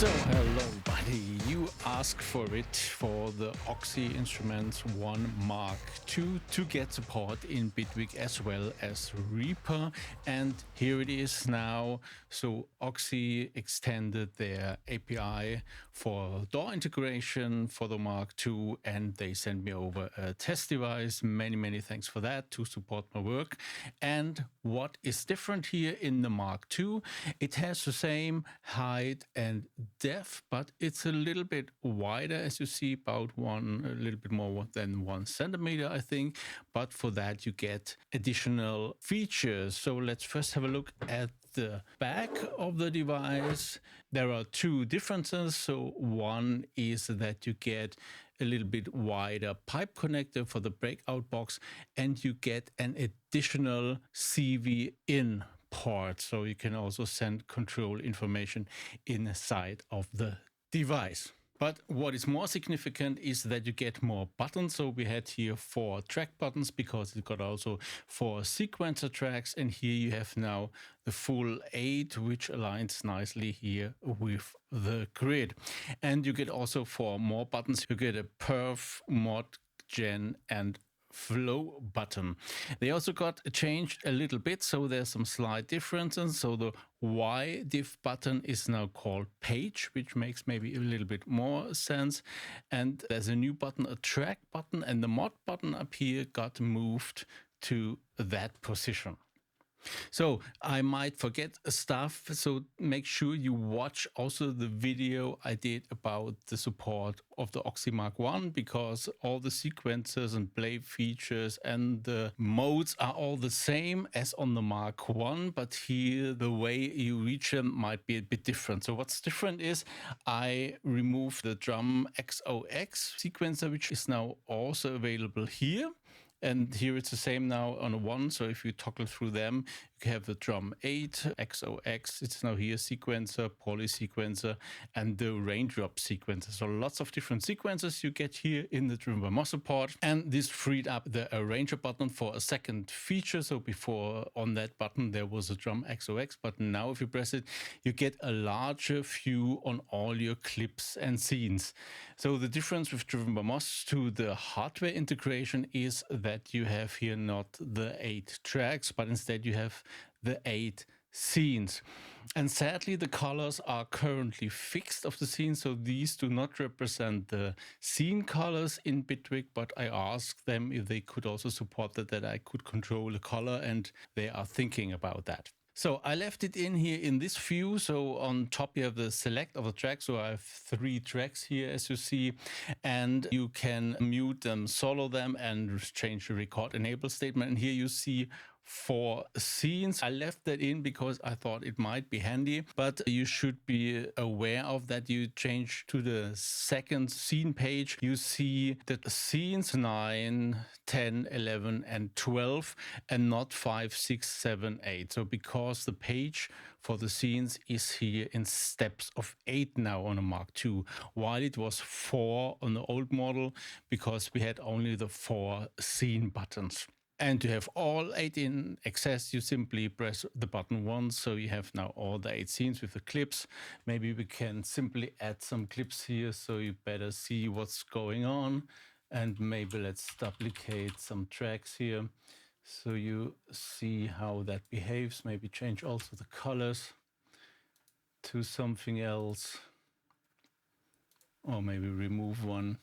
So hello buddy, you asked for it for the OXI Instruments One Mk2 to get support in Bitwig as well as Reaper, and here it is now. So OXI extended their API for DAW integration for the Mk2 and they sent me over a test device. Many thanks for that to support my work. And what is different here in the Mk2? It has the same height and depth, but it's a little bit wider, as you see, about a little bit more than 1 centimeter, I think. But for that, you get additional features. So let's first have a look at the back of the device. There are two differences. So one is that you get a little bit wider pipe connector for the breakout box, and you get an additional CV in port, so you can also send control information inside of the device. But what is more significant is that you get more buttons. So we had here 4 track buttons because it got also 4 sequencer tracks, and here you have now the full 8, which aligns nicely here with the grid. And you get also 4 more buttons. You get a perf, mod, gen, and flow button. They also got changed a little bit, so there's some slight differences. So the Y diff button is now called page, which makes maybe a little bit more sense. And there's a new button, a track button, and the mod button up here got moved to that position. So I might forget stuff, so make sure you watch also the video I did about the support of the OXI Mk1, because all the sequencers and play features and the modes are all the same as on the Mk1, but here the way you reach them might be a bit different. So what's different is I removed the drum XOX sequencer, which is now also available here. And here it's the same now on a 1. So if you toggle through them, you have the drum 8, XOX, it's now here sequencer, poly sequencer, and the raindrop sequencer. So lots of different sequencers you get here in the DrivenByMoss support. And this freed up the arranger button for a second feature. So before on that button, there was a drum XOX, but now if you press it, you get a larger view on all your clips and scenes. So the difference with DrivenByMoss to the hardware integration is that you have here not the 8 tracks, but instead you have the 8 scenes. And sadly, the colors are currently fixed of the scenes, so these do not represent the scene colors in Bitwig, but I asked them if they could also support that I could control the color, and they are thinking about that. So I left it in here in this view. So on top you have the select of the track. So I have 3 tracks here, as you see, and you can mute them, solo them, and change the record enable statement. And here you see 4 scenes. I left that in because I thought it might be handy, but you should be aware of that. You change to the second scene page, you see that scenes 9, 10, 11, and 12, and not 5, 6, 7, 8. So because the page for the scenes is here in steps of 8 now on a Mk2, while it was 4 on the old model, because we had only the 4 scene buttons. And to have all 8 in access, you simply press the button once. So you have now all the 8 scenes with the clips. Maybe we can simply add some clips here so you better see what's going on. And maybe let's duplicate some tracks here so you see how that behaves. Maybe change also the colors to something else, or maybe remove one.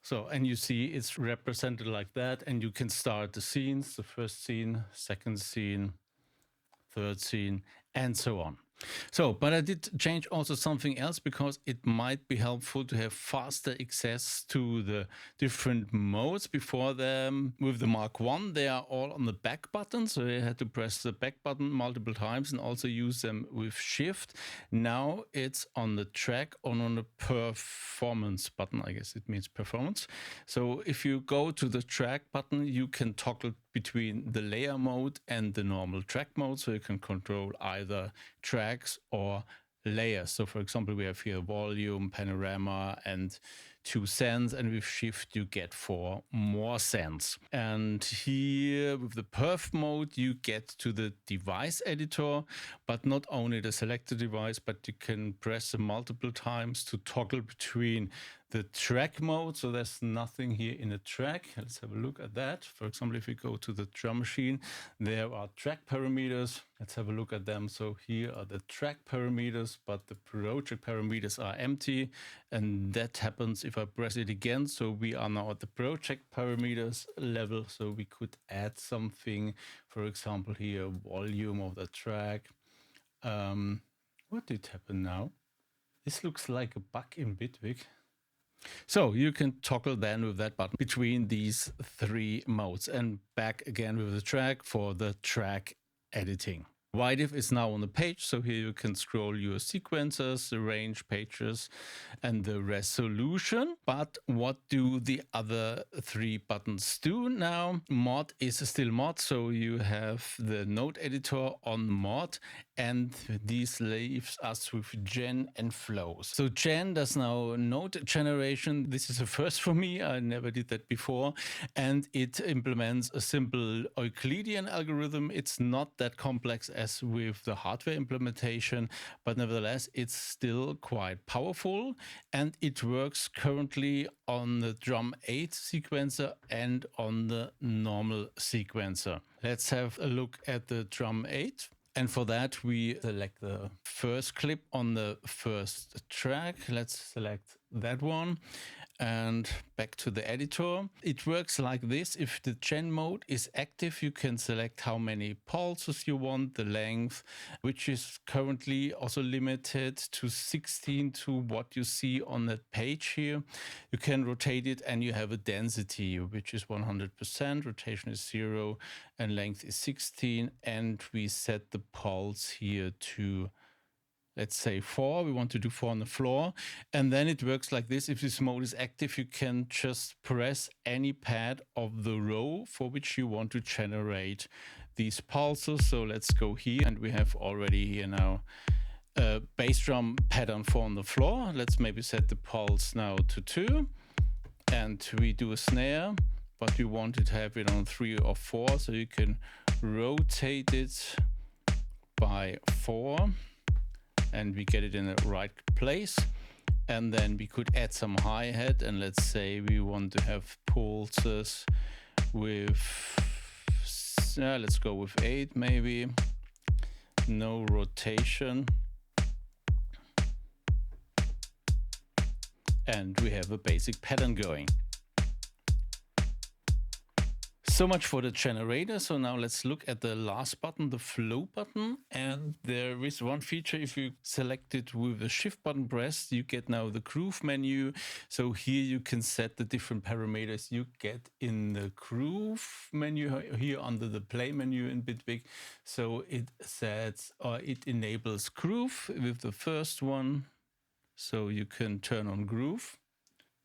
So, and you see it's represented like that, and you can start the scenes, the first scene, second scene, third scene, and so on. So, but I did change also something else because it might be helpful to have faster access to the different modes. Before them, with the Mk1, they are all on the back button. So you had to press the back button multiple times and also use them with shift. Now it's on the track or on the performance button. I guess it means performance. So if you go to the track button, you can toggle between the layer mode and the normal track mode. So you can control either tracks or layers. So for example, we have here volume, panorama, and 2 cents, and with shift you get 4 more cents. And here with the perf mode you get to the device editor, but not only the selected device, but you can press multiple times to toggle between the track mode. So there's nothing here in the track. Let's have a look at that. For example, if we go to the drum machine, there are track parameters. Let's have a look at them. So here are the track parameters, but the project parameters are empty. And that happens if I press it again. So we are now at the project parameters level. So we could add something, for example, here, volume of the track. What did happen now? This looks like a bug in Bitwig. So you can toggle then with that button between these 3 modes and back again with the track for the track editing. YDiff is now on the page, so here you can scroll your sequences, the range pages, and the resolution. But what do the other 3 buttons do now? Mod is still mod, so you have the node editor on mod, and this leaves us with gen and flows. So gen does now node generation. This is a first for me. I never did that before. And it implements a simple Euclidean algorithm. It's not that complex as with the hardware implementation, but nevertheless, it's still quite powerful. And it works currently on the drum 8 sequencer and on the normal sequencer. Let's have a look at the drum 8. And for that, we select the first clip on the first track. Let's select that one and back to the editor. It works like this. If the gen mode is active, you can select how many pulses you want, the length, which is currently also limited to 16 to what you see on that page here. You can rotate it and you have a density, which is 100%, rotation is 0, and length is 16. And we set the pulse here to, let's say 4. We want to do 4 on the floor. And then it works like this. If this mode is active, you can just press any pad of the row for which you want to generate these pulses. So let's go here, and we have already here now a bass drum pattern 4 on the floor. Let's maybe set the pulse now to 2. And we do a snare, but we want to have it on 3 or 4. So you can rotate it by 4. And we get it in the right place. And then we could add some hi-hat, and let's say we want to have pulses with, let's go with 8 maybe, no rotation. And we have a basic pattern going. So much for the generator. So now let's look at the last button, the flow button. And there is one feature. If you select it with the shift button pressed, you get now the groove menu. So here you can set the different parameters you get in the groove menu here under the play menu in Bitwig. So it sets, or it enables groove with the first one. So you can turn on groove.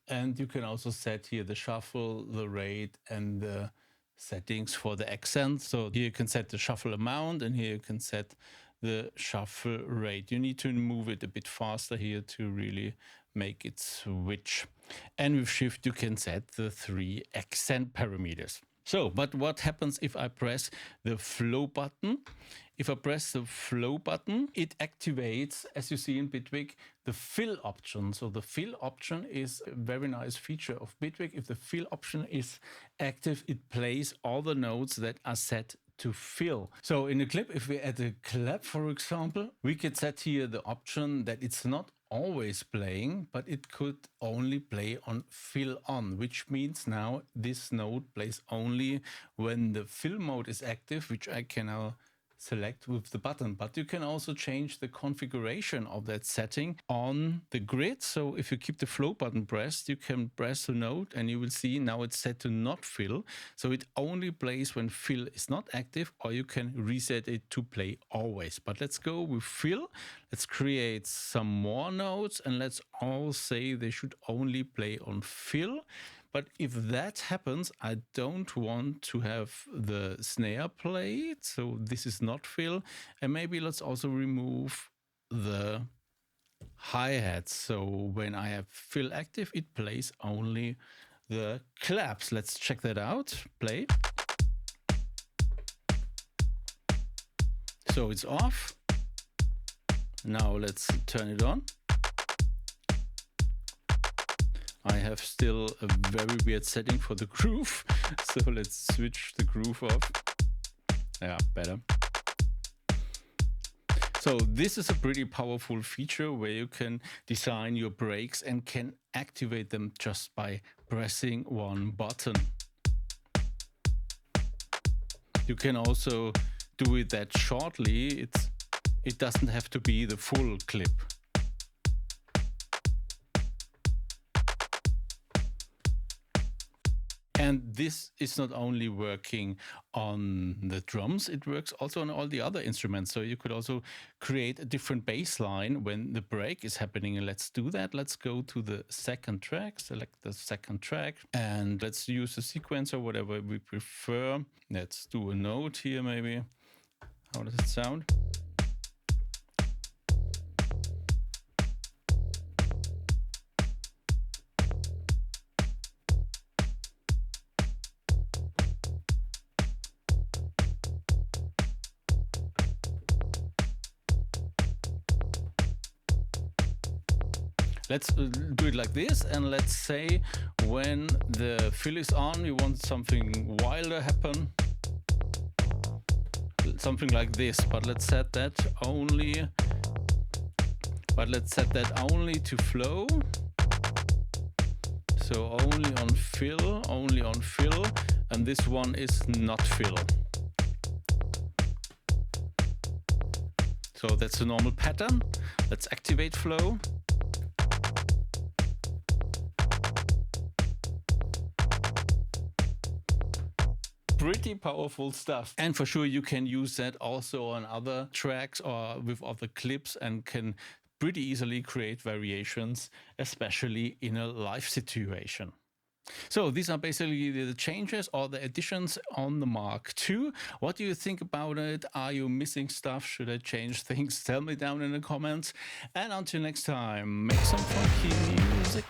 And you can also set here the shuffle, the rate, and the settings for the accent. So here you can set the shuffle amount, and here you can set the shuffle rate. You need to move it a bit faster here to really make it switch. And with shift you can set the 3 accent parameters. So, but what happens if I press the flow button? If I press the flow button, it activates, as you see in Bitwig, the fill option. So the fill option is a very nice feature of Bitwig. If the fill option is active, it plays all the notes that are set to fill. So in the clip, if we add a clap, for example, we could set here the option that it's not always playing, but it could only play on fill on, which means now this note plays only when the fill mode is active, which I can now select with the button. But you can also change the configuration of that setting on the grid. So if you keep the flow button pressed, you can press the note and you will see now it's set to not fill. So it only plays when fill is not active, or you can reset it to play always. But let's go with fill. Let's create some more notes, and let's all say they should only play on fill. But if that happens, I don't want to have the snare played. So this is not fill. And maybe let's also remove the hi-hat. So when I have fill active, it plays only the claps. Let's check that out. Play. So it's off. Now let's turn it on. I have still a very weird setting for the groove. So let's switch the groove off. Yeah, better. So this is a pretty powerful feature where you can design your brakes and can activate them just by pressing one button. You can also do it that shortly. It doesn't have to be the full clip. And this is not only working on the drums, it works also on all the other instruments. So you could also create a different bass line when the break is happening. And let's do that. Let's go to the second track, select the second track, and let's use a sequencer, whatever we prefer. Let's do a note here maybe. How does it sound? Let's do it like this, and let's say when the fill is on, you want something wilder happen. Something like this, but let's set that only to flow. So only on fill, and this one is not fill. So that's a normal pattern. Let's activate flow. Pretty powerful stuff. And for sure you can use that also on other tracks or with other clips and can pretty easily create variations, especially in a live situation. So these are basically the changes or the additions on the Mark II. What do you think about it? Are you missing stuff? Should I change things? Tell me down in the comments. And until next time, make some funky music.